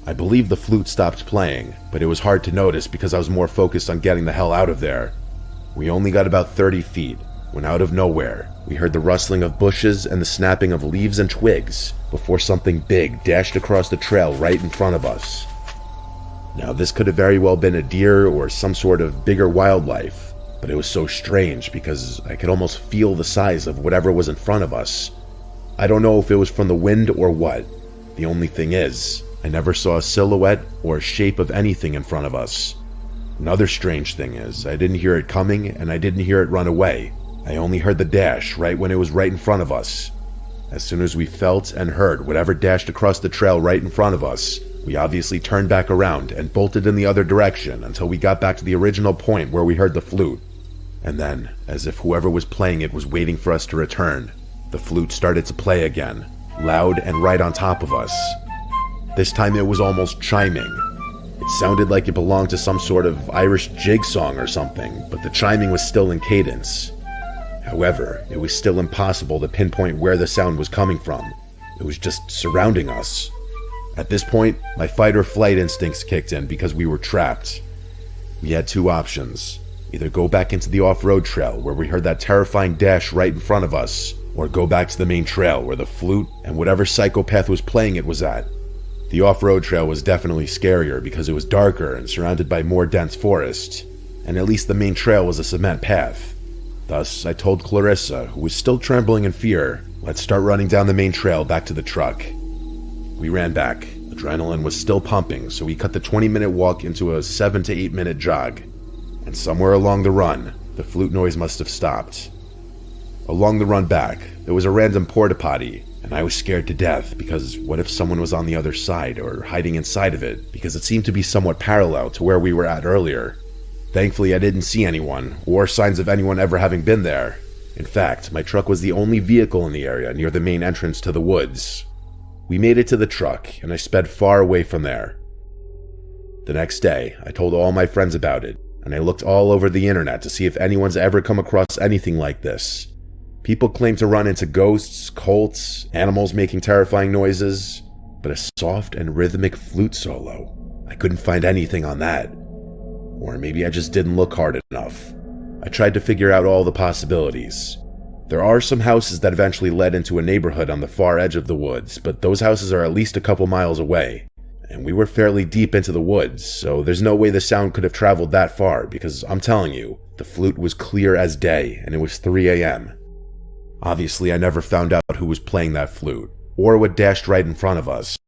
I believe the flute stopped playing, but it was hard to notice because I was more focused on getting the hell out of there. We only got about 30 feet, when out of nowhere, we heard the rustling of bushes and the snapping of leaves and twigs before something big dashed across the trail right in front of us. Now, this could have very well been a deer or some sort of bigger wildlife, but it was so strange because I could almost feel the size of whatever was in front of us. I don't know if it was from the wind or what. The only thing is, I never saw a silhouette or a shape of anything in front of us. Another strange thing is, I didn't hear it coming and I didn't hear it run away. I only heard the dash right when it was right in front of us. As soon as we felt and heard whatever dashed across the trail right in front of us, we obviously turned back around and bolted in the other direction until we got back to the original point where we heard the flute. And then, as if whoever was playing it was waiting for us to return, the flute started to play again, loud and right on top of us. This time it was almost chiming. It sounded like it belonged to some sort of Irish jig song or something, but the chiming was still in cadence. However, it was still impossible to pinpoint where the sound was coming from. It was just surrounding us. At this point, my fight or flight instincts kicked in because we were trapped. We had two options. Either go back into the off-road trail where we heard that terrifying dash right in front of us, or go back to the main trail where the flute and whatever psychopath was playing it was at. The off-road trail was definitely scarier because it was darker and surrounded by more dense forest, and at least the main trail was a cement path. Thus, I told Clarissa, who was still trembling in fear, let's start running down the main trail back to the truck. We ran back. Adrenaline was still pumping, so we cut the 20-minute walk into a 7 to 8 minute jog. And somewhere along the run, the flute noise must have stopped. Along the run back, there was a random porta potty, and I was scared to death because what if someone was on the other side or hiding inside of it, because it seemed to be somewhat parallel to where we were at earlier. Thankfully, I didn't see anyone, or signs of anyone ever having been there. In fact, my truck was the only vehicle in the area near the main entrance to the woods. We made it to the truck, and I sped far away from there. The next day, I told all my friends about it, and I looked all over the internet to see if anyone's ever come across anything like this. People claim to run into ghosts, cults, animals making terrifying noises, but a soft and rhythmic flute solo, I couldn't find anything on that. Or maybe I just didn't look hard enough. I tried to figure out all the possibilities. There are some houses that eventually led into a neighborhood on the far edge of the woods, but those houses are at least a couple miles away. And we were fairly deep into the woods, so there's no way the sound could have traveled that far because I'm telling you, the flute was clear as day and it was 3 a.m. Obviously, I never found out who was playing that flute, or what dashed right in front of us.